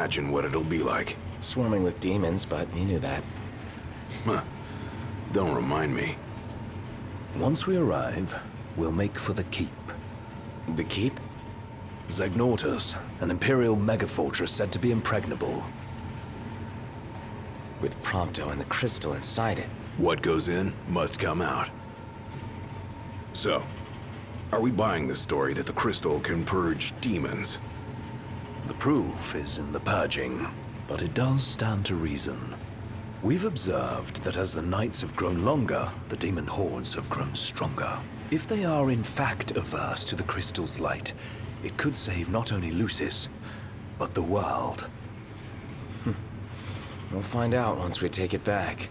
imagine what it'll be like. Swarming with demons, but you knew that. Huh. Don't remind me. Once we arrive, we'll make for the keep. The keep? Xegnortus, an Imperial megafortress said to be impregnable. With Prompto and the crystal inside it. What goes in must come out. So, are we buying the story that the crystal can purge demons? The proof is in the purging, but it does stand to reason. We've observed that as the nights have grown longer, the demon hordes have grown stronger. If they are in fact averse to the crystal's light, it could save not only Lucis, but the world. We'll find out once we take it back.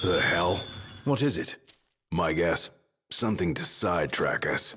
The hell? What is it? My guess, something to sidetrack us.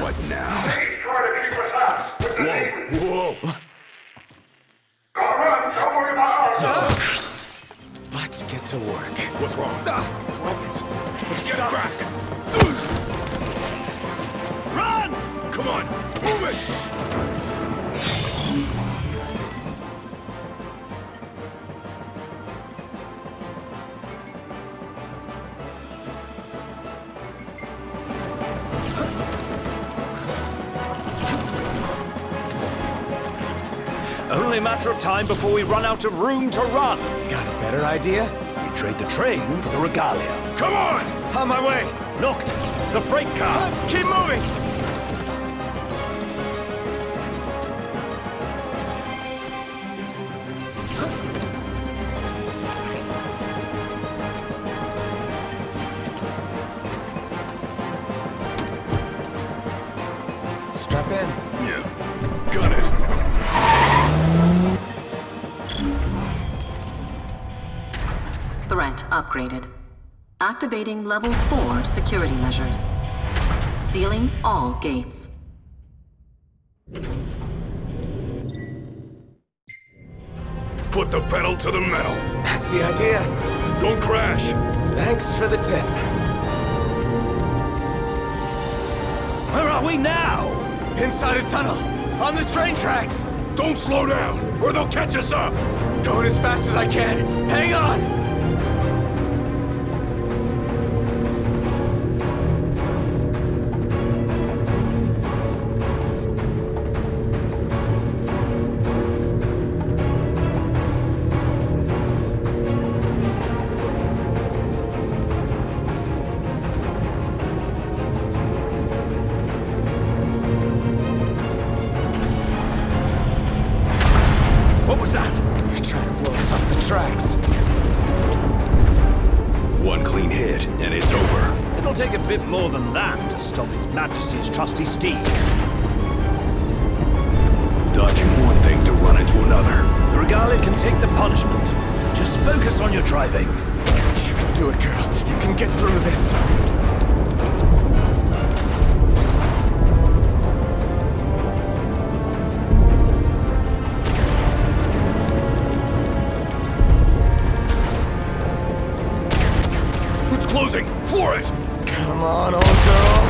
What now? He's trying to keep us out. With the demons. Whoa! Gotta run. Don't worry about us. Let's get to work. What's wrong? Weapons. Get back! Run! Come on, move it! Only a matter of time before we run out of room to run. Got a better idea? We trade the train for the regalia. Come on! On my way! Noct, the freight car. Keep moving! Strap in. Yeah. Got it. Threat upgraded. Activating level 4 security measures. Sealing all gates. Put the pedal to the metal. That's the idea. Don't crash. Thanks for the tip. are we now? Inside a tunnel. On the train tracks. Don't slow down, or they'll catch us up! Going as fast as I can. Hang on! What was that? They're trying to blow us off the tracks. One clean hit, and it's over. It'll take a bit more than that to stop His Majesty's trusty steed. Dodging one thing to run into another. The Regalia can take the punishment. Just focus on your driving. You can do it, girl. You can get through this. It's closing! Floor it! Come on, old girl.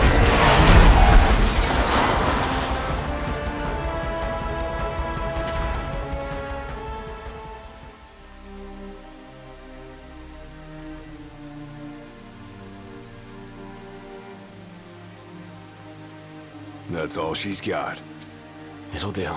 That's all she's got. It'll do.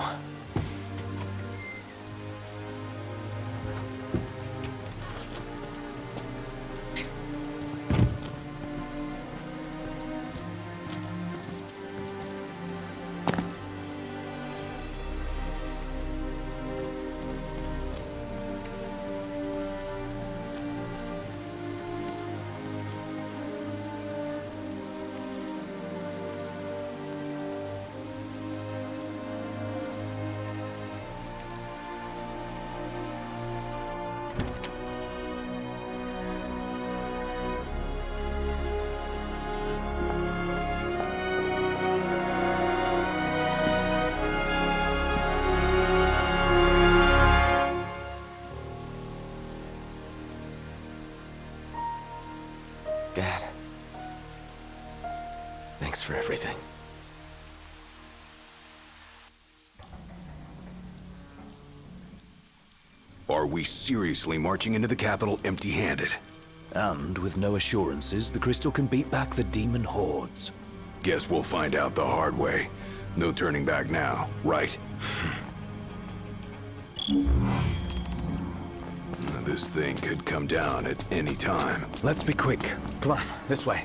Dad. Thanks for everything. Are we seriously marching into the capital empty-handed? And with no assurances, the crystal can beat back the demon hordes. Guess we'll find out the hard way. No turning back now, right? This thing could come down at any time. Let's be quick. Come on, this way.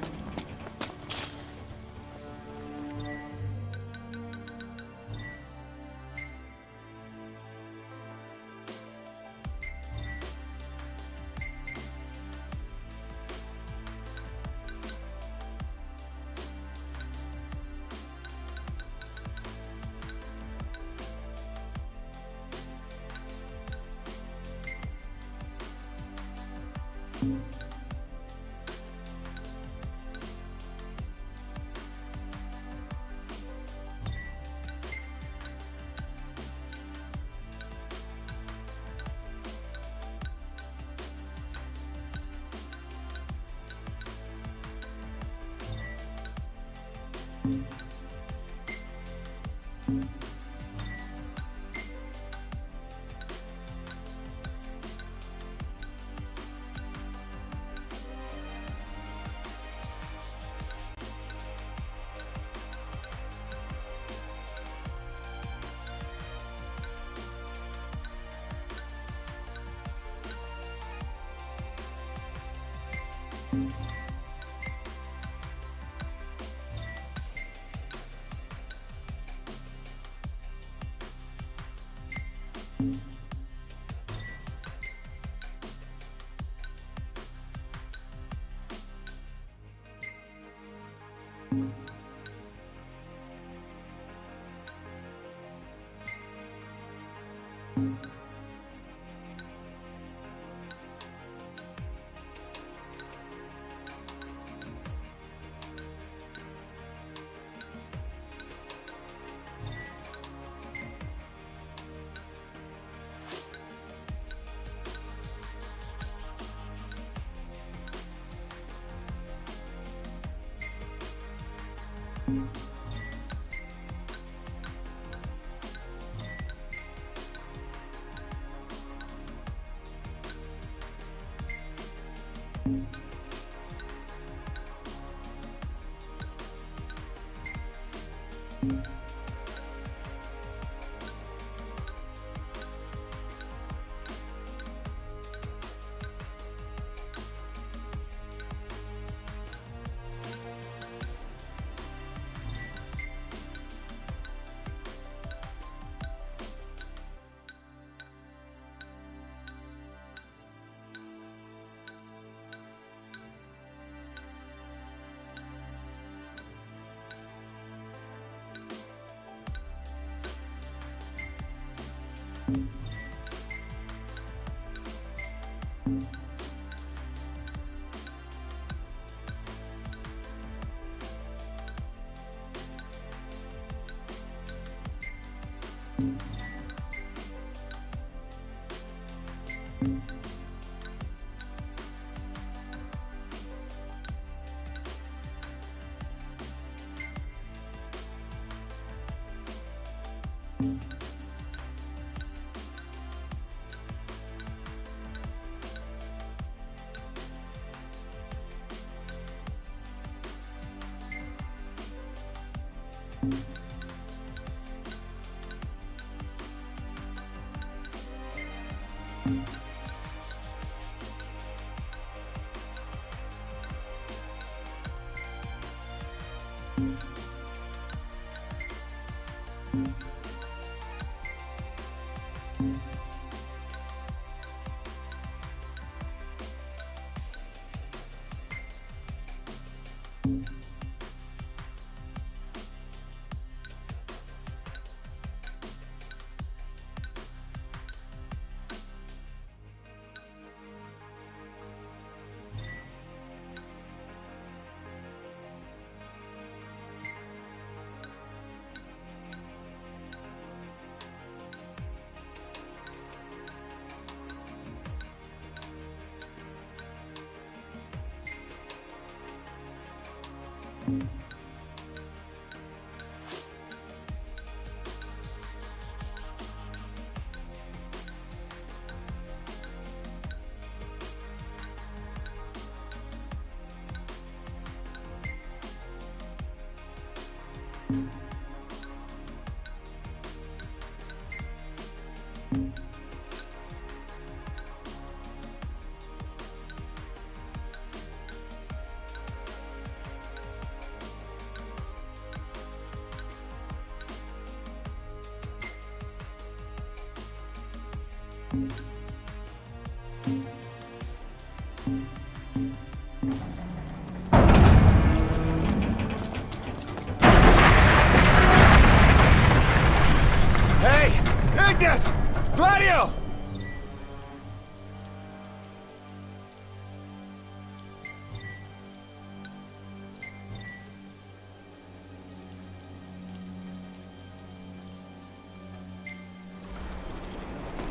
Hey! Ignis! Gladio!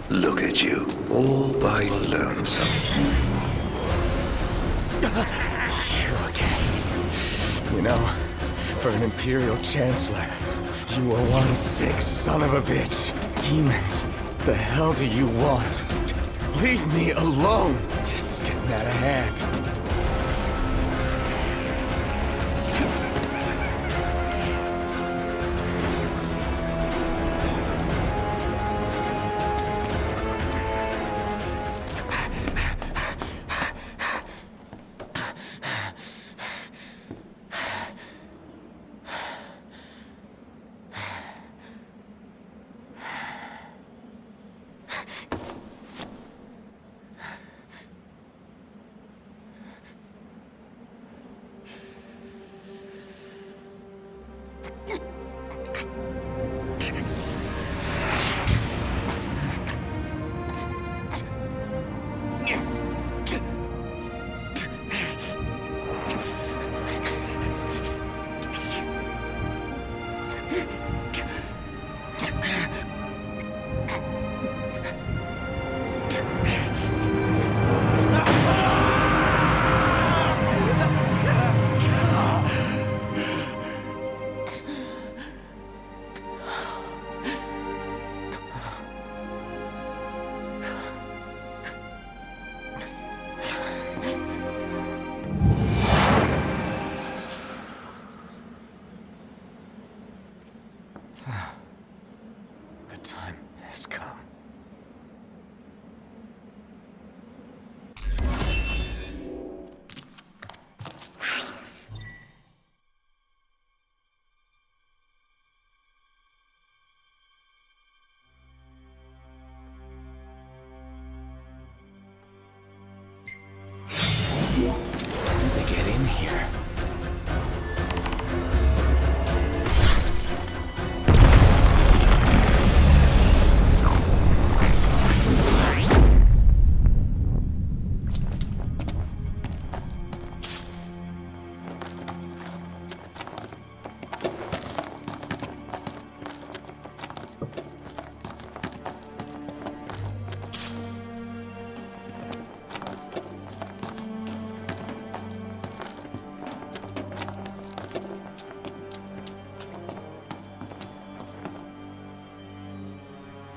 Look at you, all by your lonesome. You're okay. You know, for an Imperial Chancellor, you are one sick son of a bitch. Demons, the hell do you want? Leave me alone! This is getting out of hand. The time has come. How did they get in here?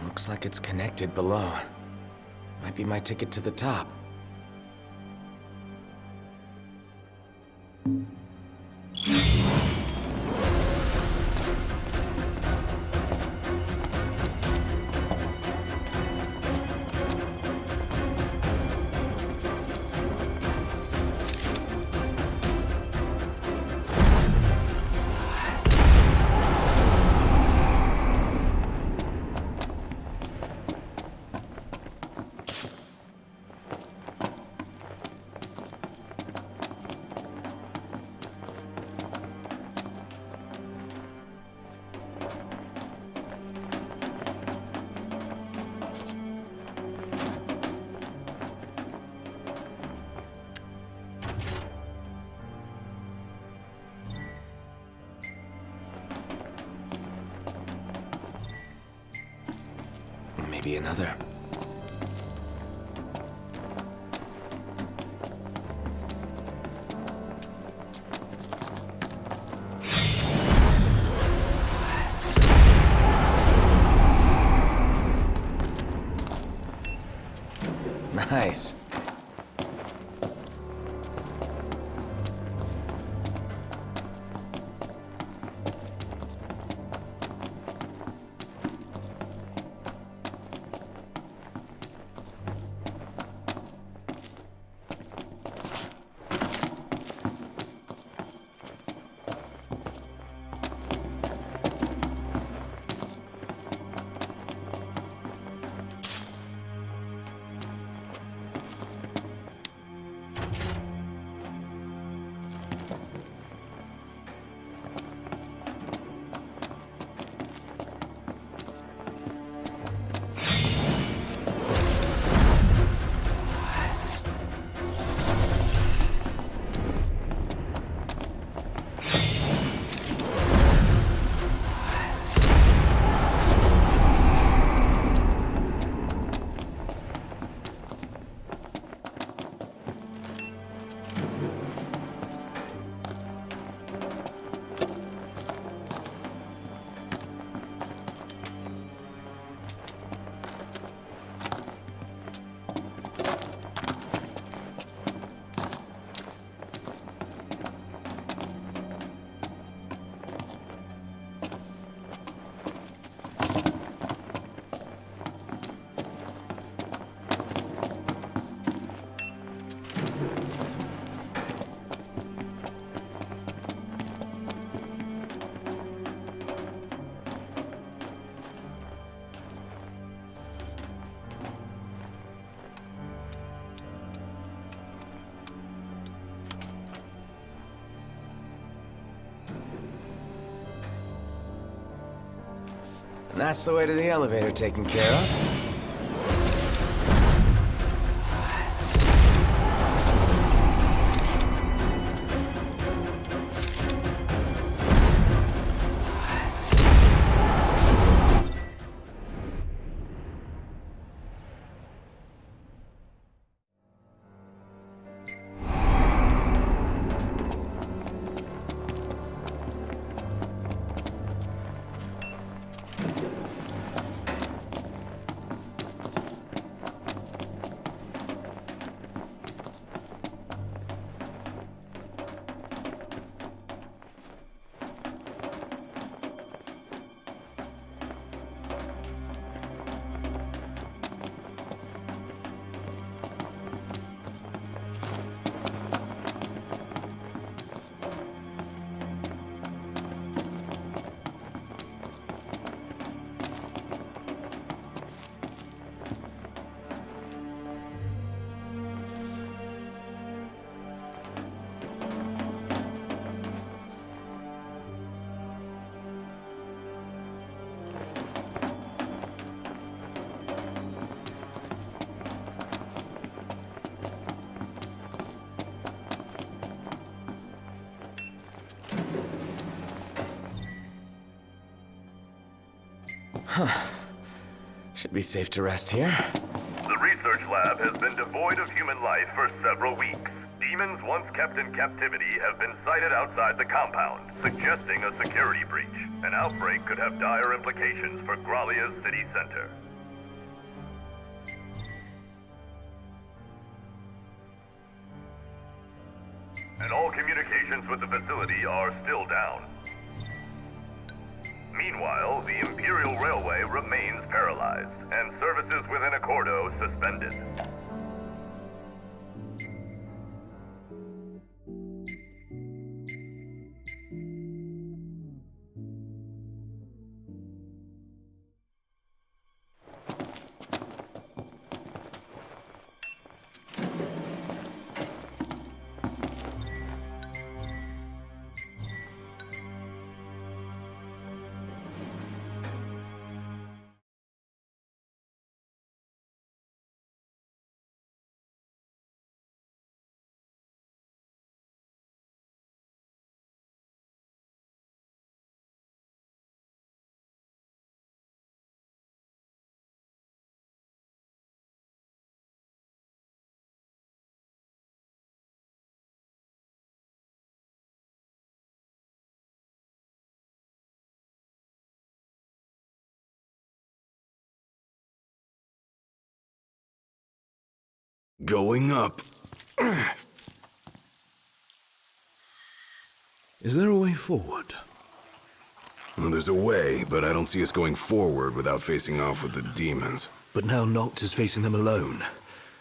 Looks like it's connected below. Might be my ticket to the top. Maybe another. Nice. And that's the way to the elevator taken care of. Should be safe to rest here. The research lab has been devoid of human life for several weeks. Demons once kept in captivity have been sighted outside the compound, suggesting a security breach. An outbreak could have dire implications for Gralia's city center. And all communications with the facility are still down. Meanwhile, the Imperial Railway remains paralyzed, and services within Accordo suspended. Going up. Is there a way forward? Well, there's a way, but I don't see us going forward without facing off with the demons. But now Noct is facing them alone.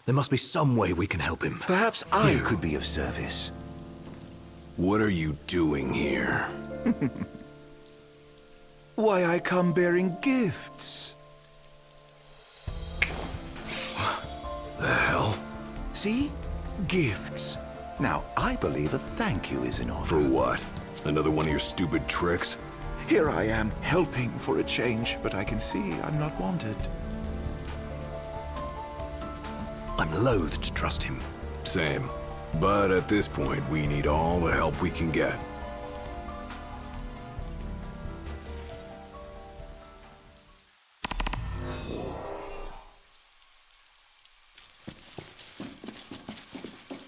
There must be some way we can help him. Perhaps I could be of service. What are you doing here? Why, I come bearing gifts. The hell? See? Gifts. Now, I believe a thank you is in order. For what? Another one of your stupid tricks? Here I am, helping for a change, but I can see I'm not wanted. I'm loath to trust him. Same. But at this point, we need all the help we can get.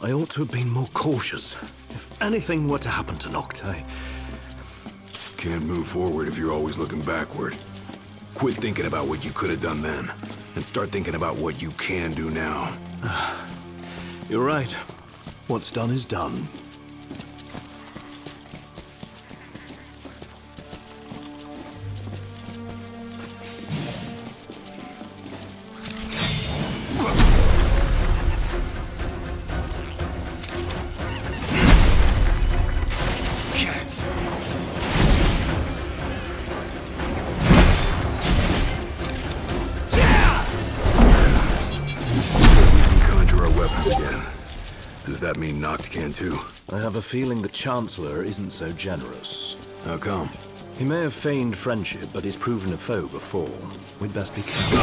I ought to have been more cautious. If anything were to happen to Noct, I... Can't move forward if you're always looking backward. Quit thinking about what you could have done then, and start thinking about what you can do now. You're right. What's done is done. Does that mean Noct can too? I have a feeling the Chancellor isn't so generous. How come? He may have feigned friendship, but he's proven a foe before. We'd best be careful.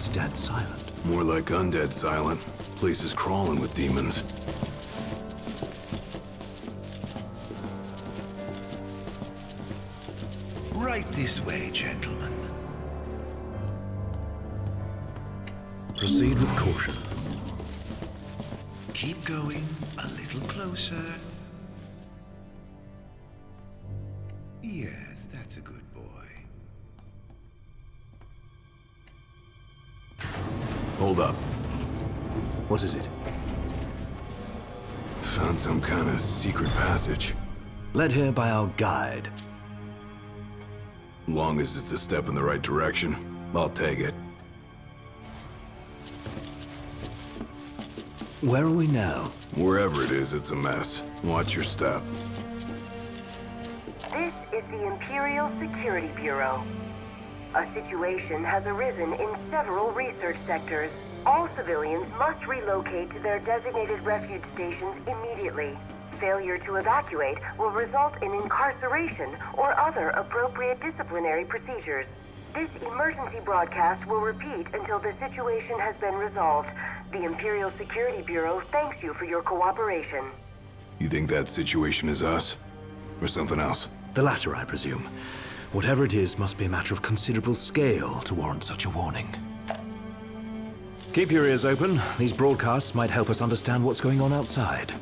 it's dead silent. More like undead silent. Place is crawling with demons. Right this way, gentlemen. Proceed with caution. Keep going a little closer. Yes, that's a good boy. Hold up. What is it? Found some kind of secret passage. Led here by our guide. Long as it's a step in the right direction, I'll take it. Where are we now? Wherever it is, it's a mess. Watch your step. This is the Imperial Security Bureau. A situation has arisen in several research sectors. All civilians must relocate to their designated refuge stations immediately. Failure to evacuate will result in incarceration or other appropriate disciplinary procedures. This emergency broadcast will repeat until the situation has been resolved. The Imperial Security Bureau thanks you for your cooperation. You think that situation is us? Or something else? The latter, I presume. Whatever it is must be a matter of considerable scale to warrant such a warning. Keep your ears open. These broadcasts might help us understand what's going on outside.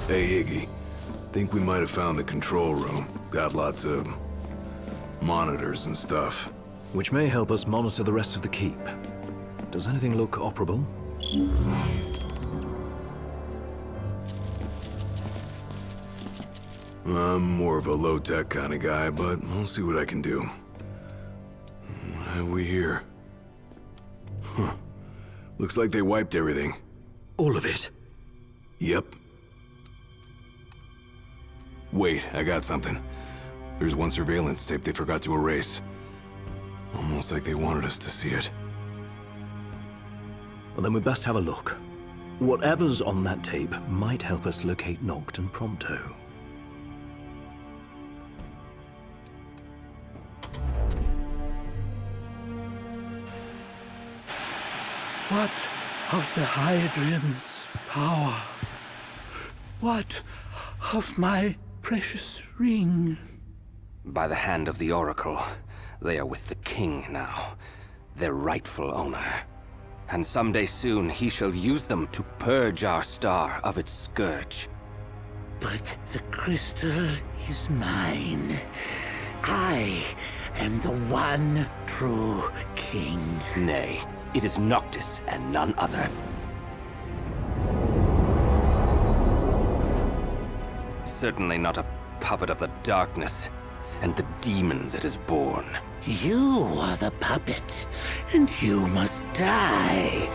Hey, Iggy. Think we might have found the control room. Got lots of monitors and stuff. Which may help us monitor the rest of the keep. Does anything look operable? I'm more of a low-tech kind of guy, but I'll see what I can do. What have we here? Huh. Looks like they wiped everything. All of it? Yep. Wait, I got something. There's one surveillance tape they forgot to erase. Almost like they wanted us to see it. Well, then we best have a look. Whatever's on that tape might help us locate Noct and Prompto. What of the Hydraean's power? What of my precious ring? By the hand of the Oracle, they are with the King now, their rightful owner. And someday soon he shall use them to purge our star of its scourge. But the crystal is mine. I am the one true king. Nay, it is Noctis and none other. Certainly not a puppet of the darkness and the demons it has borne. You are the puppet, and you must die.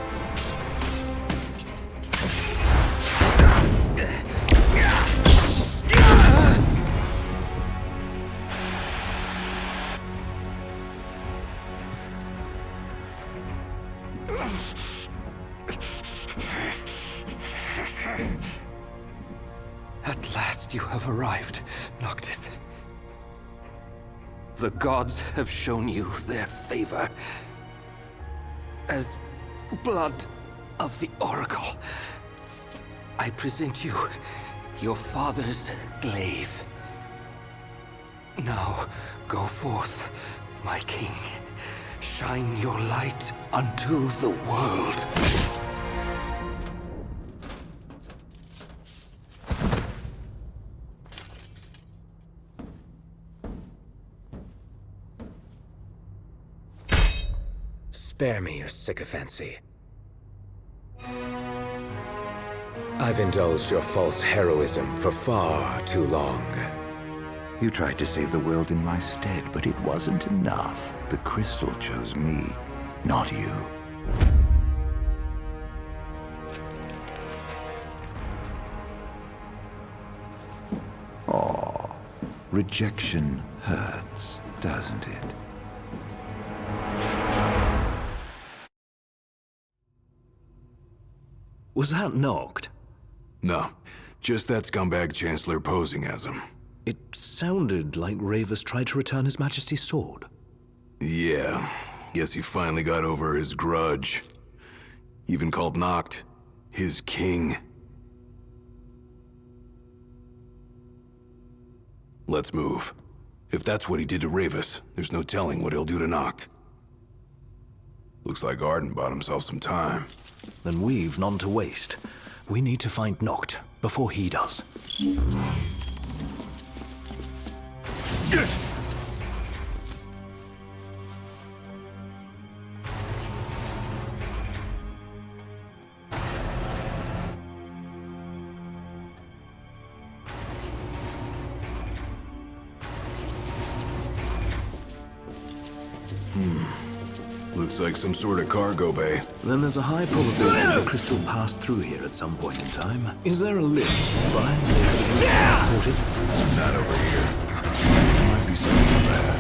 At last you have arrived, Noctis. The gods have shown you their favor. As blood of the Oracle, I present you your father's glaive. Now, go forth, my king. Shine your light unto the world. Spare me your sycophancy. I've indulged your false heroism for far too long. You tried to save the world in my stead, but it wasn't enough. The crystal chose me, not you. Oh, rejection hurts, doesn't it? Was that Noct? No, just that scumbag Chancellor posing as him. It sounded like Ravus tried to return His Majesty's sword. Yeah, guess he finally got over his grudge. Even called Noct his king. Let's move. If that's what he did to Ravus, there's no telling what he'll do to Noct. Looks like Arden bought himself some time. Then we've none to waste. We need to find Noct before he does. Looks like some sort of cargo bay. Then there's a high probability the crystal passed through here at some point in time. Is there a lift nearby they could transport it? Not over here. Might be something bad.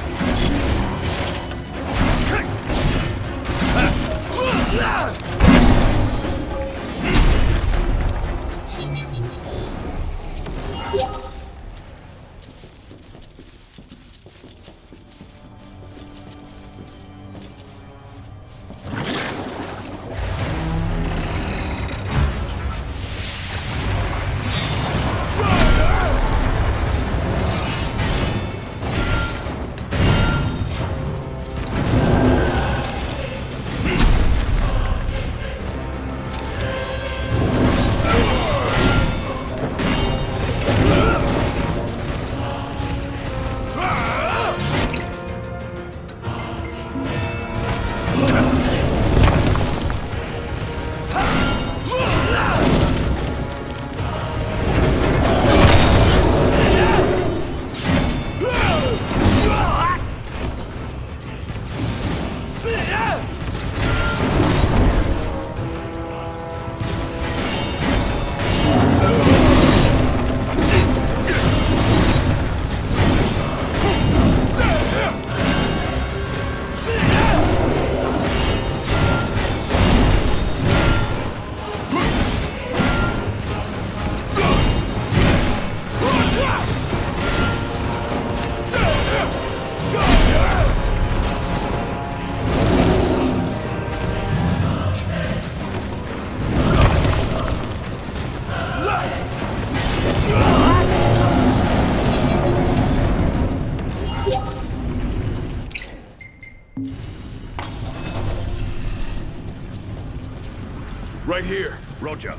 Right here. Roger.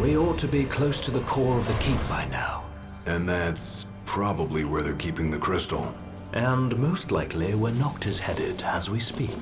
We ought to be close to the core of the keep by now. And that's probably where they're keeping the crystal. And most likely where Noct is headed as we speak.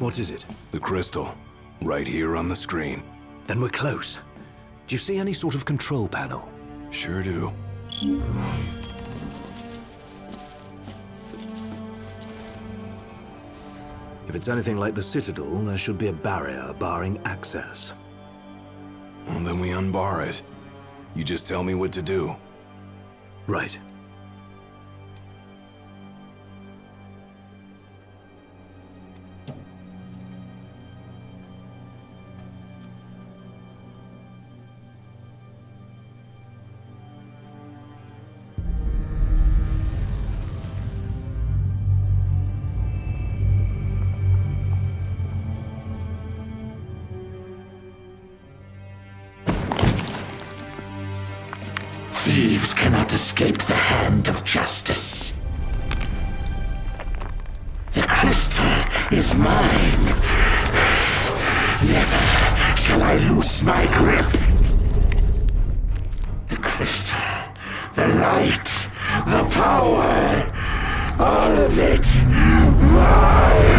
What is it? The crystal. Right here on the screen. Then we're close. Do you see any sort of control panel? Sure do. If it's anything like the Citadel, there should be a barrier barring access. Well, then we unbar it. You just tell me what to do. Right. Thieves cannot escape the hand of justice. The crystal is mine. Never shall I loose my grip. The crystal, the light, the power, all of it mine.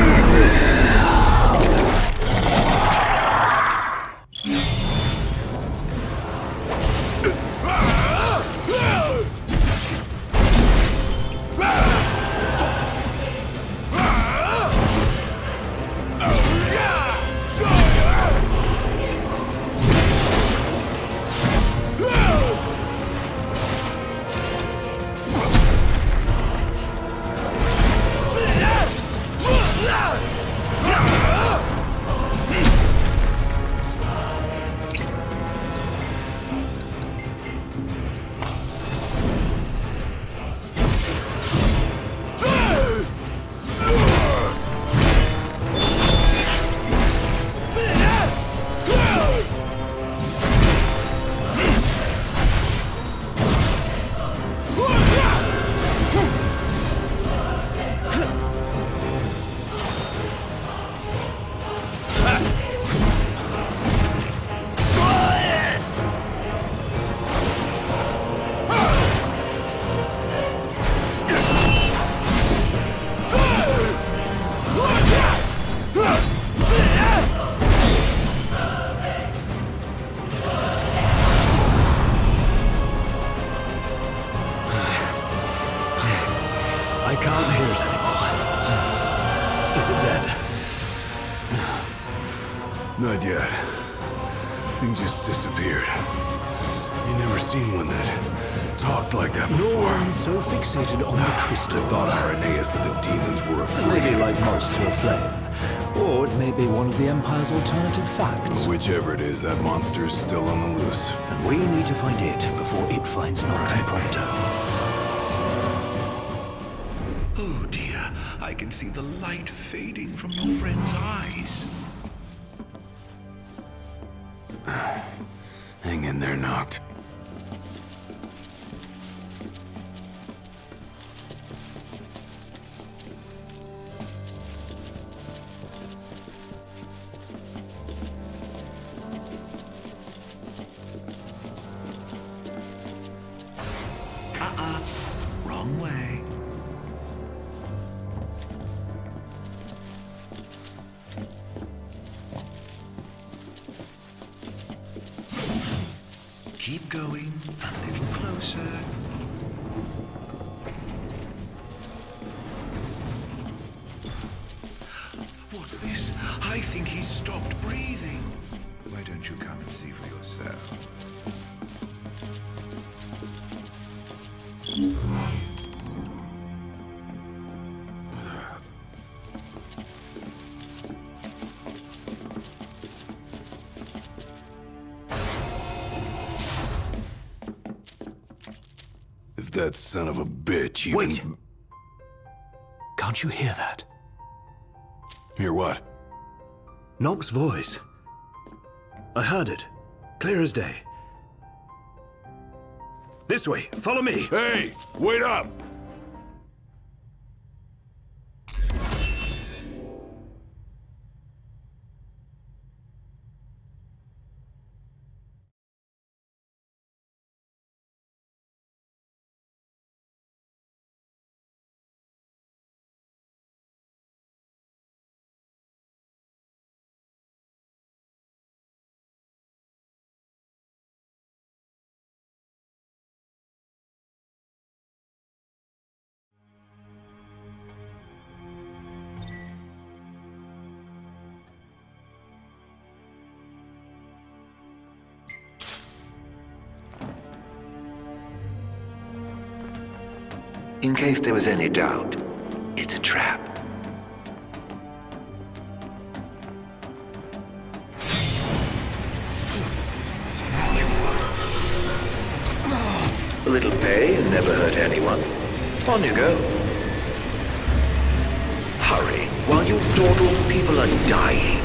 I can't hear it anymore. Is it dead? Not yet. Thing just disappeared. You never seen one that talked like that No before. one's so fixated on the crystal. I thought Irenaeus said the demons were afraid Maybe of like the moths to a flame. Or it may be one of the Empire's alternative facts. Whichever it is, that monster's still on the loose. And we need to find it before it finds Noctis Prompto. Oh dear, I can see the light fading from your friend's eyes. Hang in there, Noct. Wrong way. Keep going, a little closer. What's this? I think he's stopped breathing. Why don't you come and see for yourself? If that son of a bitch even... Wait! Can't you hear that? Hear what? Noct's voice. I heard it. Clear as day. This way. Follow me. Hey! Wait up! In case there was any doubt, it's a trap. A little pay and never hurt anyone. On you go. Hurry, while you dawdle people are dying.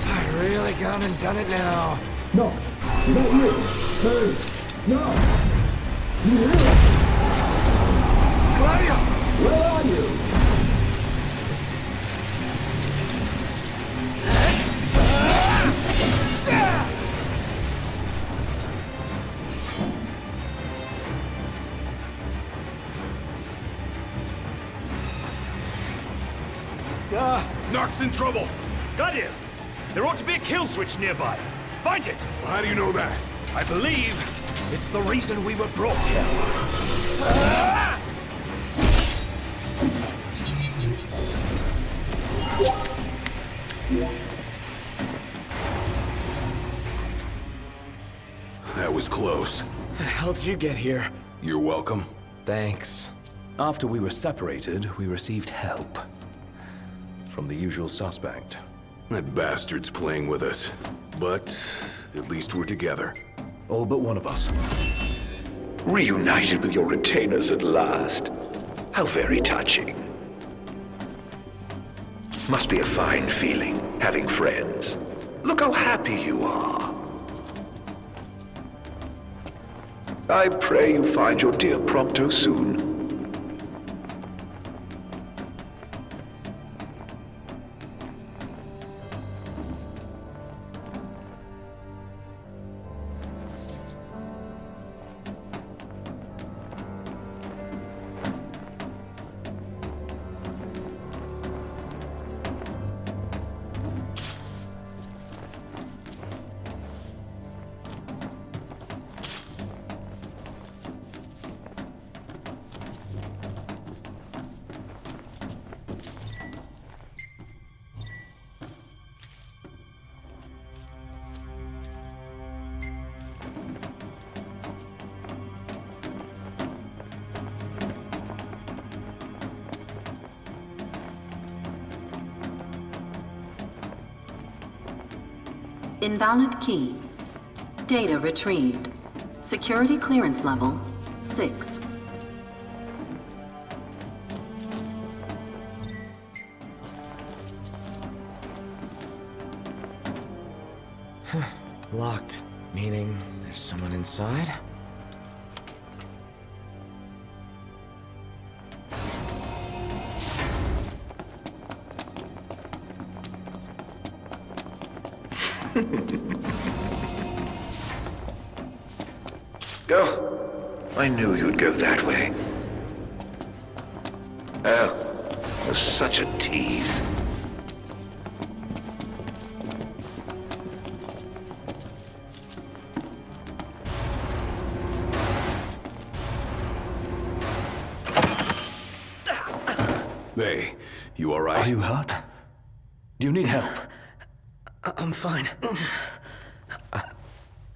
I really gone and done it now. No, not you. Please, no. You hear it? Claudia! Where are you? Nock's in trouble! Got you! There ought to be a kill switch nearby. Find it! How do you know that? I believe it's the reason we were brought here. That was close. How the hell did you get here? You're welcome. Thanks. After we were separated, we received help. From the usual suspect. That bastard's playing with us. But at least we're together. All but one of us. Reunited with your retainers at last. How very touching. Must be a fine feeling, having friends. Look how happy you are. I pray you find your dear Prompto soon. Invalid key. Data retrieved. Security clearance level 6. Locked. Meaning there's someone inside? Oh, I knew you'd go that way. Oh, you're such a tease. Hey, you alright? Are you hurt? Do you need help? I'm fine.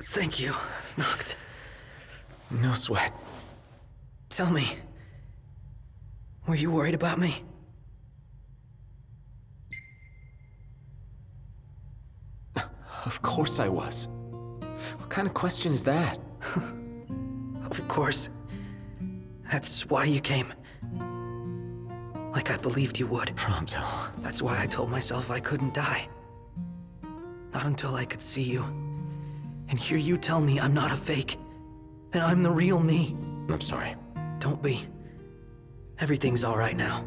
Thank you, Noct. No sweat. Tell me, were you worried about me? Of course I was. What kind of question is that? Of course. That's why you came. Like I believed you would. Prompto. That's why I told myself I couldn't die. Not until I could see you. And hear you tell me I'm not a fake. That I'm the real me. I'm sorry. Don't be. Everything's all right now.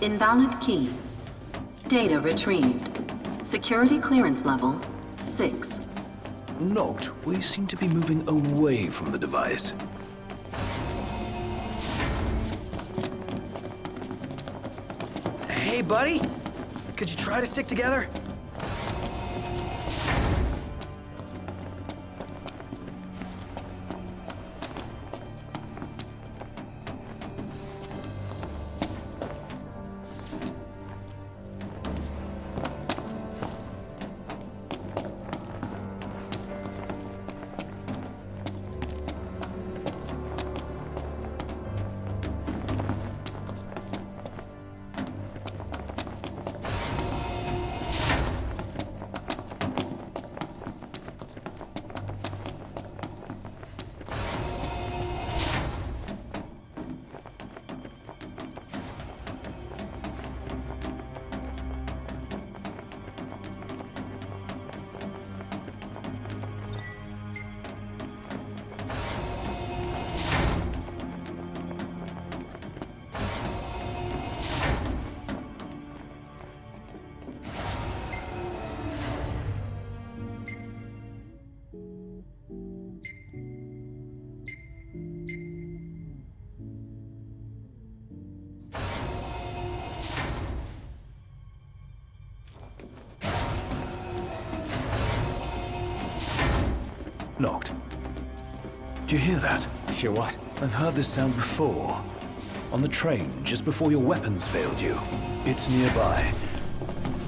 Invalid key. Data retrieved. Security clearance level 6. Noct, we seem to be moving away from the device. Hey, buddy! Could you try to stick together? Noct. Do you hear that? Hear what? I've heard this sound before. On the train, just before your weapons failed you. It's nearby.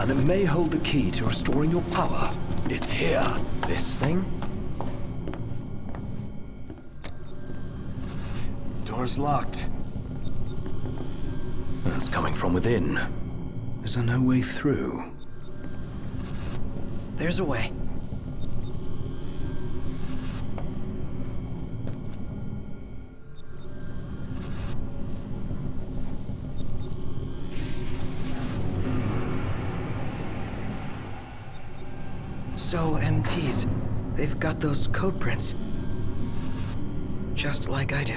And it may hold the key to restoring your power. It's here. This thing? Door's locked. That's coming from within. Is there no way through? There's a way. So, MTs, they've got those code prints. Just like I do.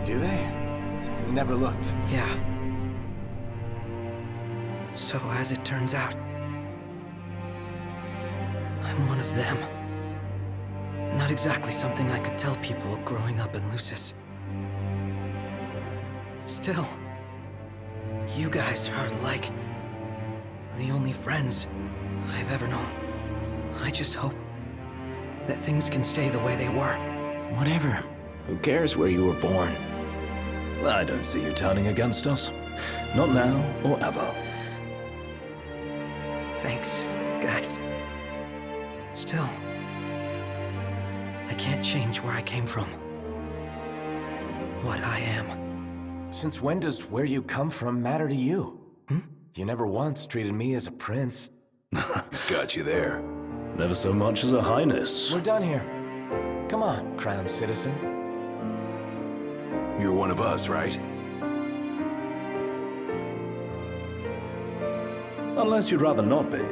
Do they? Never looked. Yeah. So, as it turns out, I'm one of them. Not exactly something I could tell people growing up in Lucis. Still, you guys are like the only friends I've ever known. I just hope that things can stay the way they were. Whatever. Who cares where you were born? I don't see you turning against us. Not now or ever. Thanks, guys. Still, I can't change where I came from. What I am. Since when does where you come from matter to you? You never once treated me as a prince. He's got you there. Never so much as a highness. We're done here. Come on, crown citizen. You're one of us, right? Unless you'd rather not be.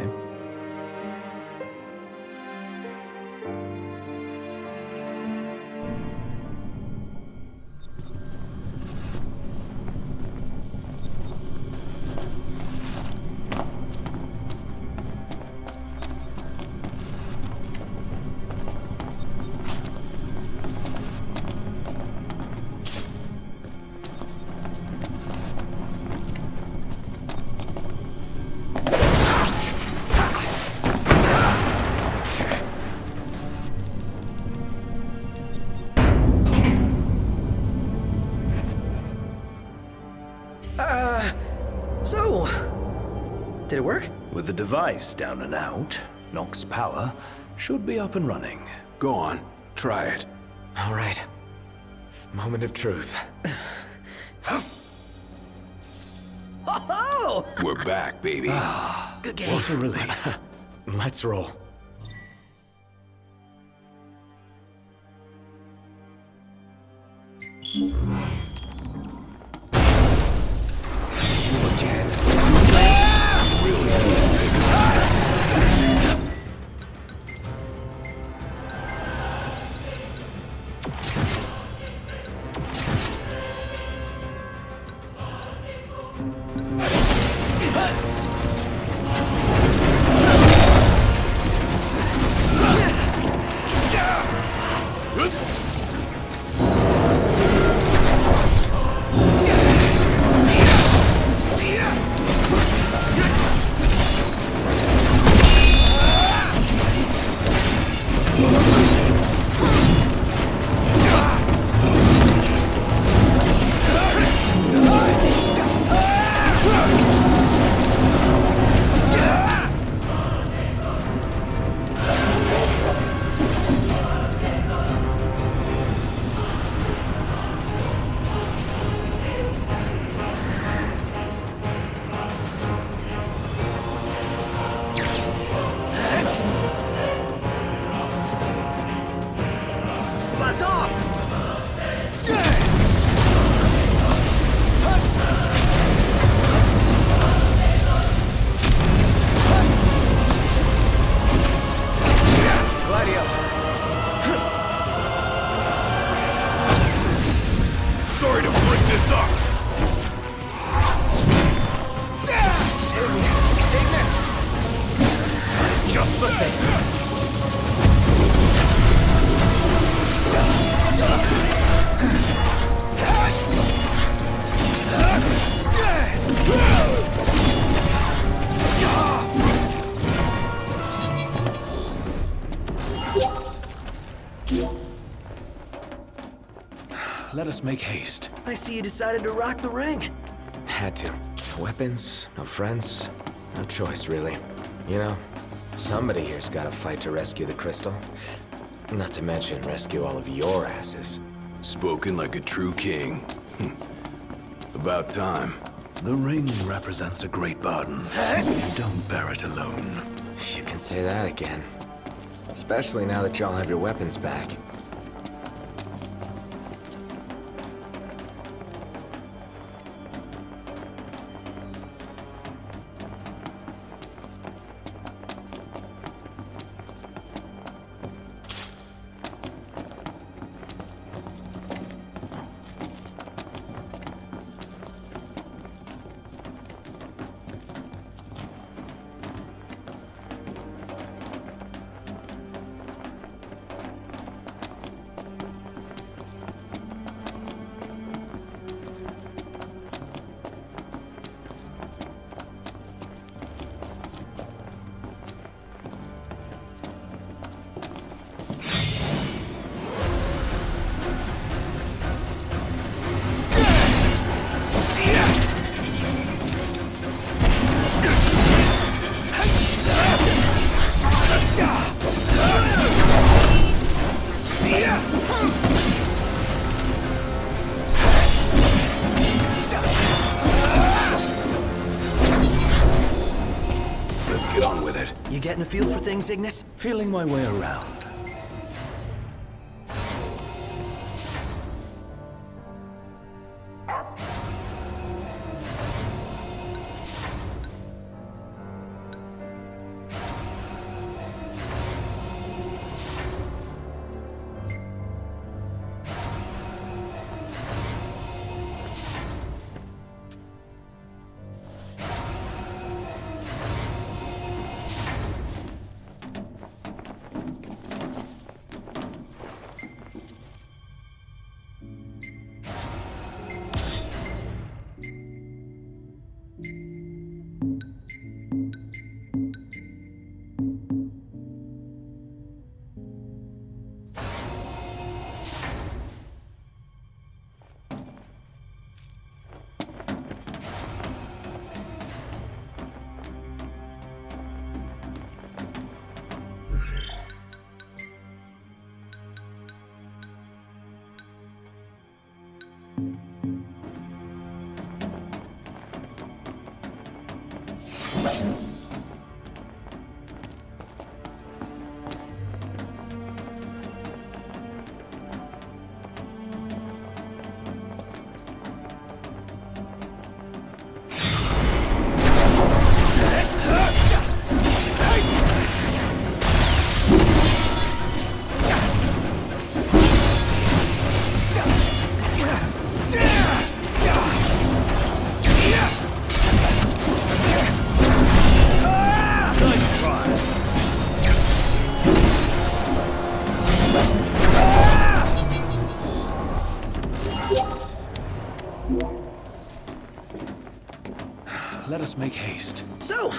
So, did it work? With the device down and out, Noct's power should be up and running. Go on, try it. All right. Moment of truth. Oh! We're back, baby. Good game. What a relief. Let's roll. Let us make haste. I see you decided to rock the ring. Had to. Weapons, no friends, no choice, really. You know, somebody here's gotta fight to rescue the crystal. Not to mention rescue all of your asses. Spoken like a true king. About time. The ring represents a great burden. You don't bear it alone. You can say that again. Especially now that y'all have your weapons back. Let's get on with it. You getting a feel for things, Ignis? Feeling my way around. Let us make haste. So,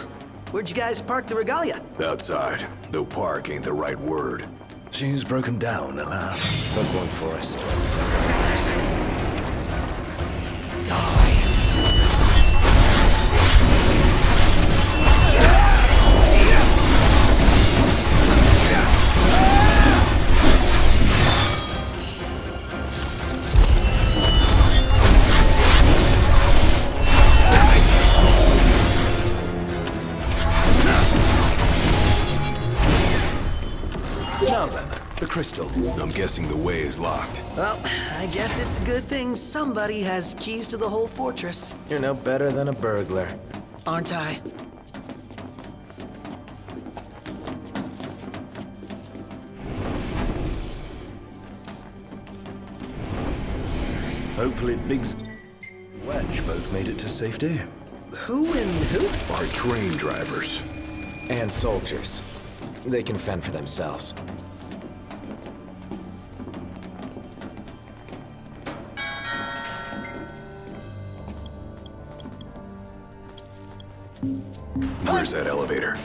where'd you guys park the regalia? Outside, though park ain't the right word. She's broken down, alas. Took one for us. Now then, the crystal. I'm guessing the way is locked. Well, I guess it's a good thing somebody has keys to the whole fortress. You're no better than a burglar. Aren't I? Hopefully Biggs and Wedge both made it to safety. Who and who? Our train drivers. And soldiers. They can fend for themselves. Where's that elevator?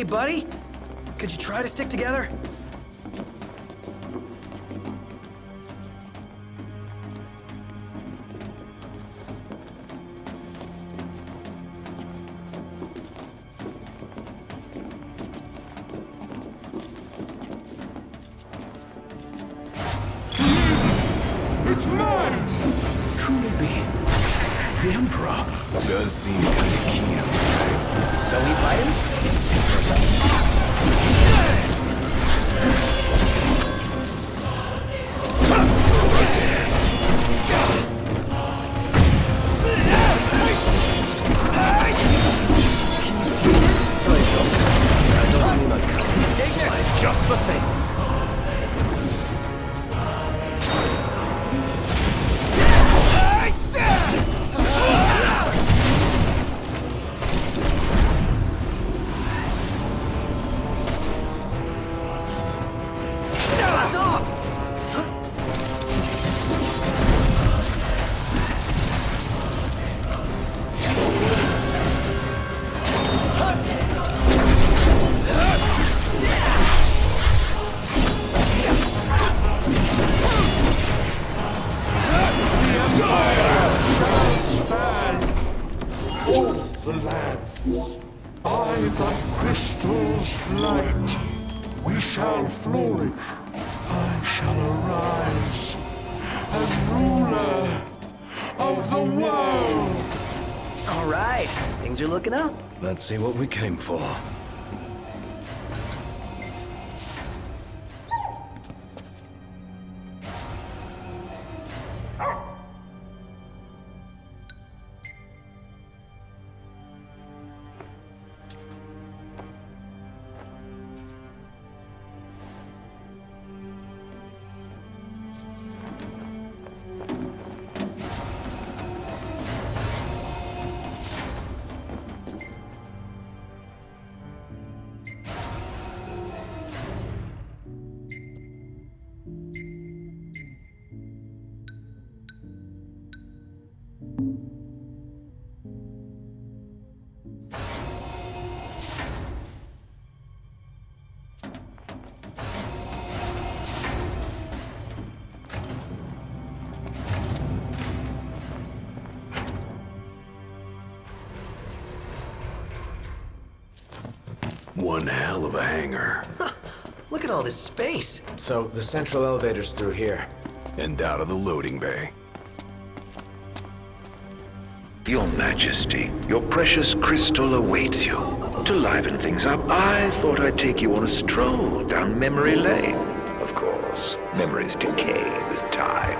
Hey, buddy? Could you try to stick together? It's mine! Truly the Emperor. Does seem kind of keen, right? So we fight him? Just the thing. Buzz off! The lads, by the crystal's light, we shall flourish. I shall arise as ruler of the world. All right, things are looking up. Let's see what we came for. One hell of a hangar. Look at all this space. So, the central elevator's through here. And out of the loading bay. Your Majesty, your precious crystal awaits you. To liven things up, I thought I'd take you on a stroll down memory lane. Of course, memories decay with time.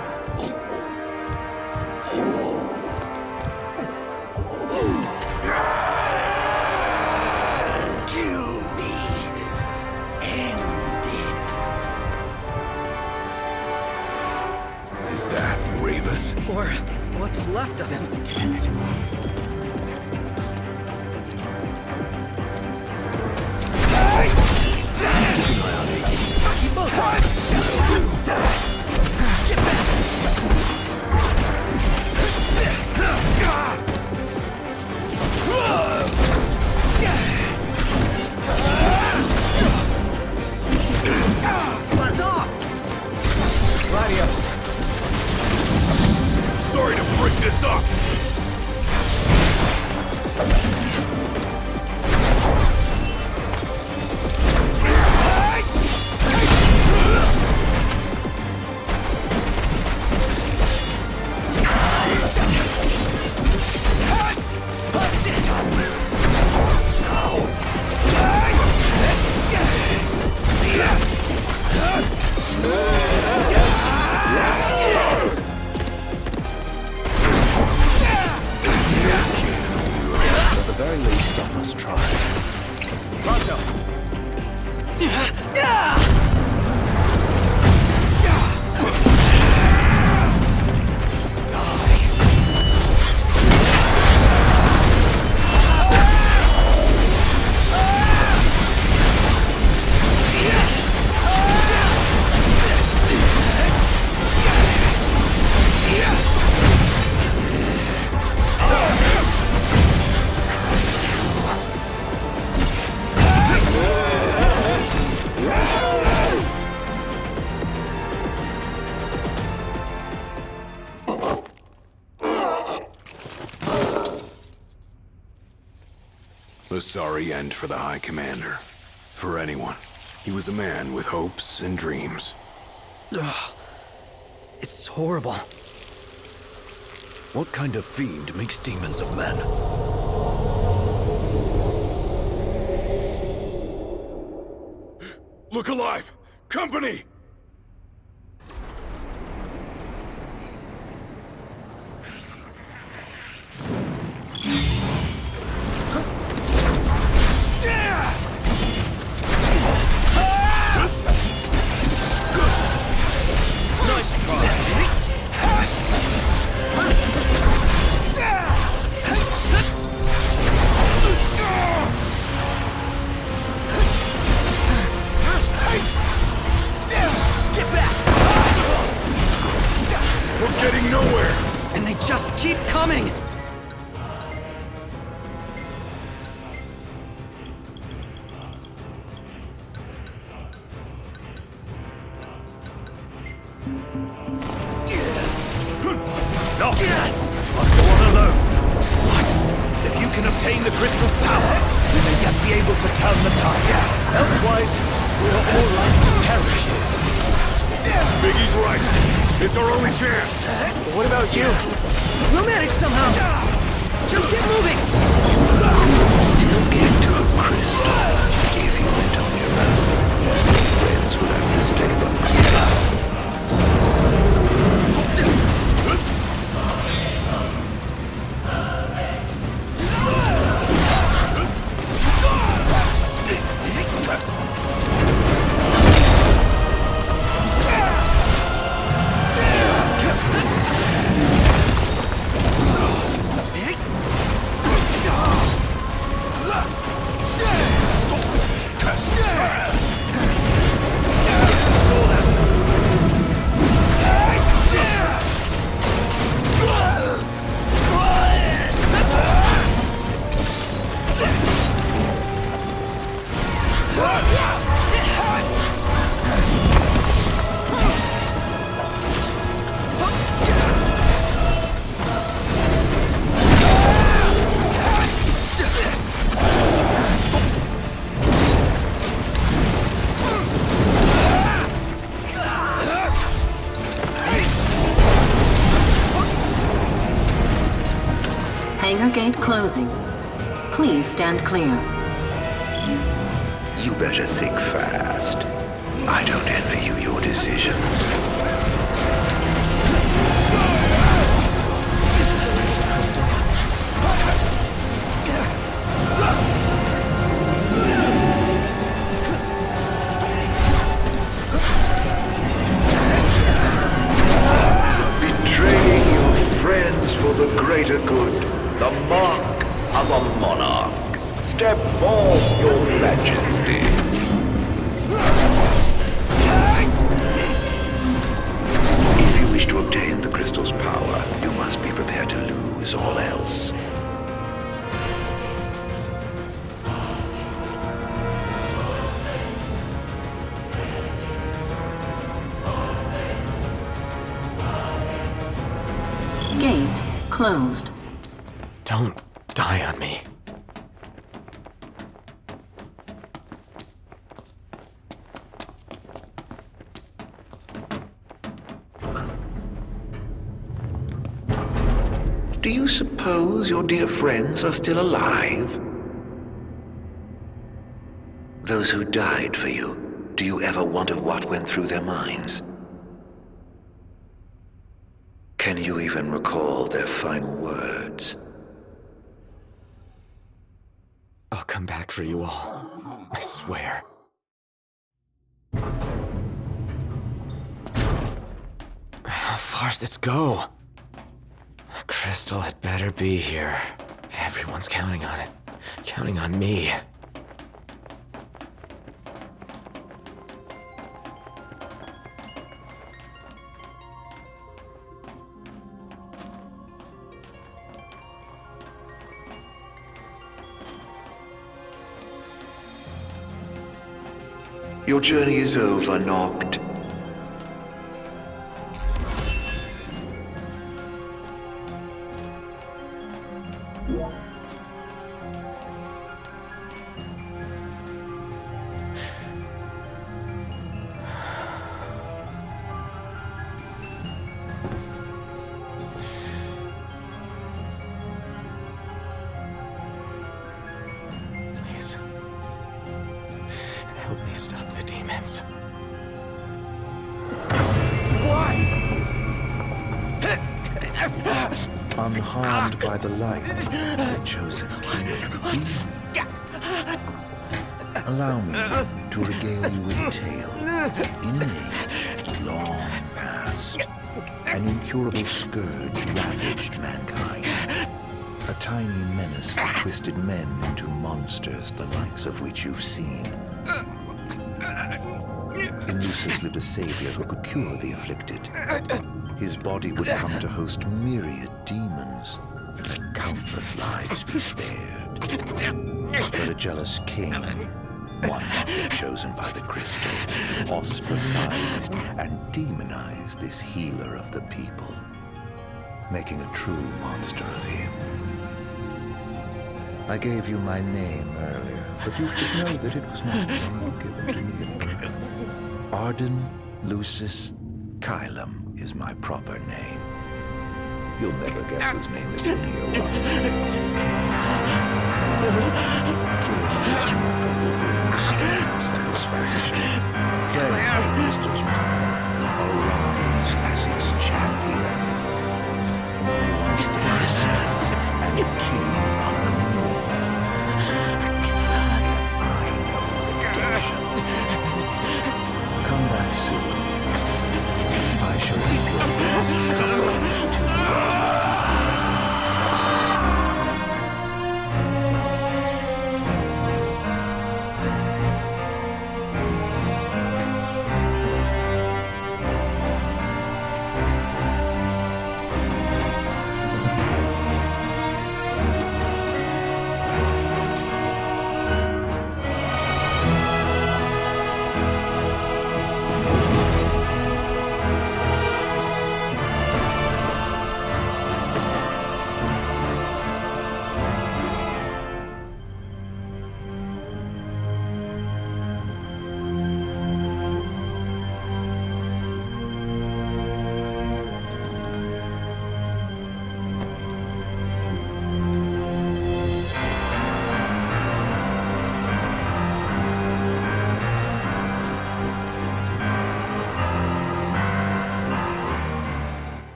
Kill me. End it. Is that Ravus? Or what's left of him. You both are. Get back! Buzz off! Radio. Sorry to break this up. A sorry end for the High Commander. For anyone. He was a man with hopes and dreams. Ugh. It's horrible. What kind of fiend makes demons of men? Look alive! Company! No! Must go on alone. What? If you can obtain the crystal's power, we may yet be able to turn the tide. Elsewise, we are all like to perish here. Biggie's right. It's our only chance. But what about you? We'll manage somehow. Just get moving. Still get to a crystal if you went on your own. Friends will have to stay behind. Hangar gate closing. Please stand clear. You better think fast. I don't envy you your decision. Betraying your friends for the greater good. The mark of a monarch. Step forth, your majesty. If you wish to obtain the crystal's power, you must be prepared to lose all else. Gate closed. Don't die on me. Do you suppose your dear friends are still alive? Those who died for you, do you ever wonder what went through their minds? Can you even recall their final words? I'll come back for you all. I swear. How far's this go? The crystal had better be here. Everyone's counting on it. Counting on me. Your journey is over, Noct. unharmed by the light, the chosen king. Allow me to regale you with a tale. In an age long past, an incurable scourge ravaged mankind. A tiny menace that twisted men into monsters, the likes of which you've seen. In Lucis lived a savior who could cure the afflicted. His body would come to host myriad demons. Let countless lives be spared. But a jealous king, one not yet chosen by the crystal, ostracized and demonized this healer of the people, making a true monster of him. I gave you my name earlier, but you should know that it was not a name given to me at birth. Arden Lucis Kylum is my proper name. You'll never guess whose name this Unio was. Killing his mortal will bring me strange satisfaction. Playing my crystal's power, arise as its champion. Only once the crystal and the king are no more. I know redemption. Come back soon. I shall keep your friends company to the end.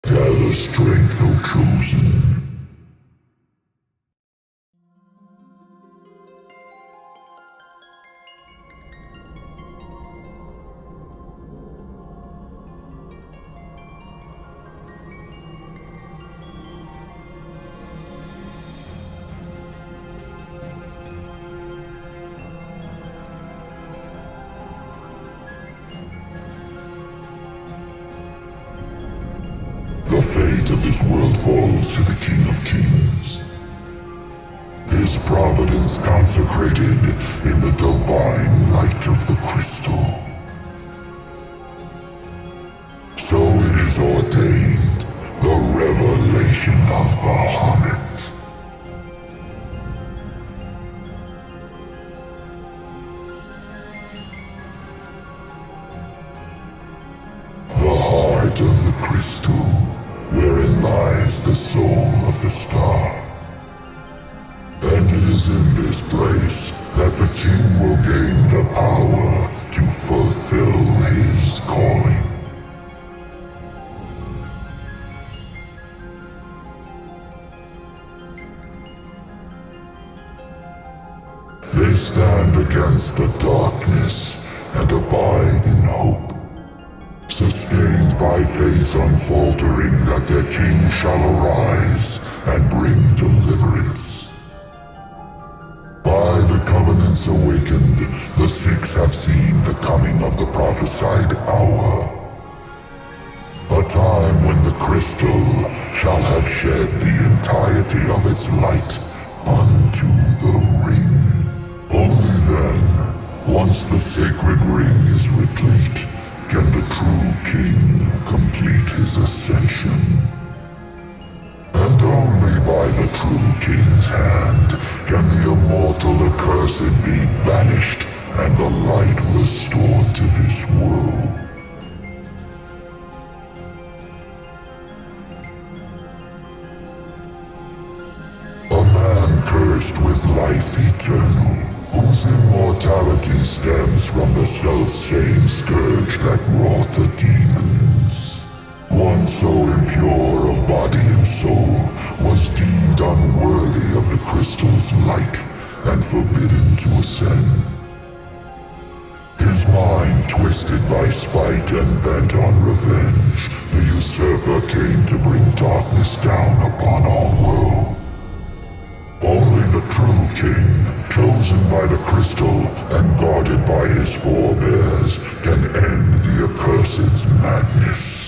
Gather strength, O chosen. The fate of this world falls to the King of Kings. His providence consecrated in the divine light of the crystal. So it is ordained, the revelation of Bahamut. The heart of the crystal, wherein lies the soul of the star. And it is in this place that the king will gain the power to fulfill his calling. They stand against the darkness and abide in hope, sustained by faith unfaltering that their king shall arise and bring deliverance. By the covenants awakened, the Six have seen the coming of the prophesied hour. A time when the crystal shall have shed the entirety of its light unto the ring. Only then, once the sacred ring is replete, can the true king complete his ascension. And only by the true king's hand can the immortal accursed be banished and the light restored to this world. A man cursed with life eternal, whose immortality stems from the self-same scourge that wrought the demons. One so impure of body and soul was deemed unworthy of the crystal's light and forbidden to ascend. His mind twisted by spite and bent on revenge, the usurper came to bring darkness down upon our world. Only the true king, chosen by the crystal and guarded by his forebears, can end the accursed's madness.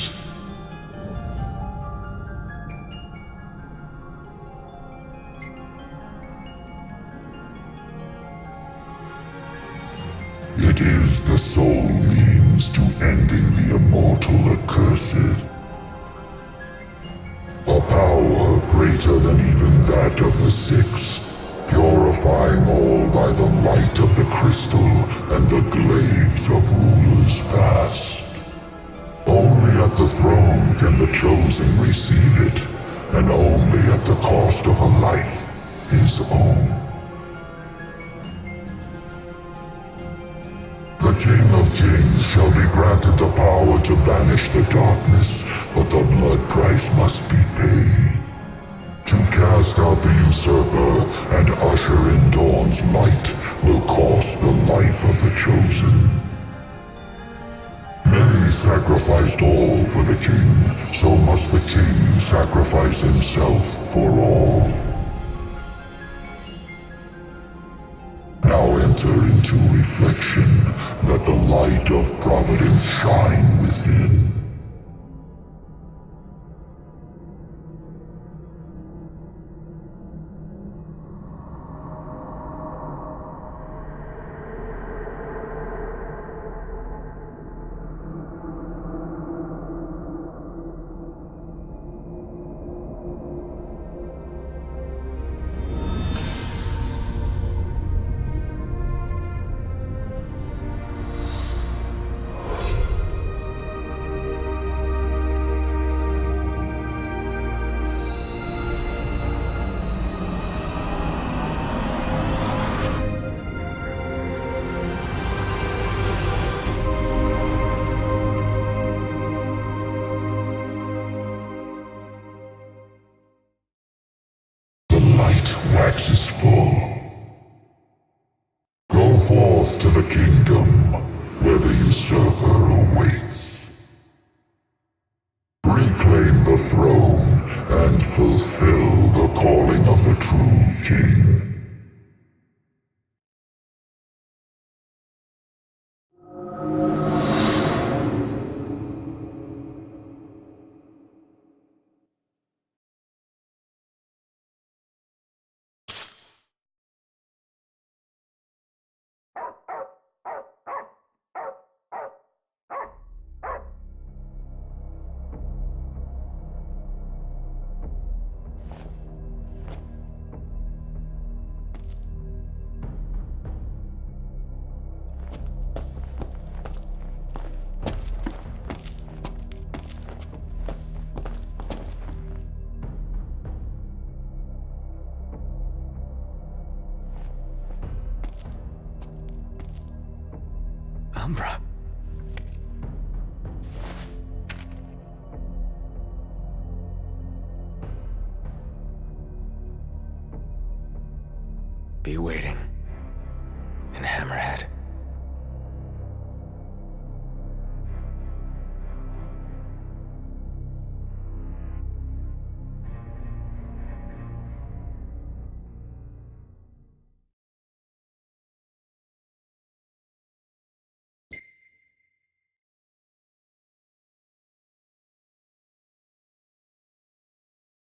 It is the sole means to ending the immortal accursed. A power greater than even that of the Six, purifying all by the light of the crystal and the glaives of rulers past. Only at the throne can the chosen receive it, and only at the cost of a life his own. The King of Kings shall be granted the power to banish the darkness, but the blood price must be paid. To cast out the usurper and usher in dawn's light will cost the life of the chosen. Many sacrificed all for the king, so must the king sacrifice himself for all. Now enter into reflection, let the light of providence shine within. Waxes full. Go forth to the kingdom, where the usurper awaits. Reclaim the throne, and fulfill the calling of the true king. Umbra. Be waiting in Hammerhead.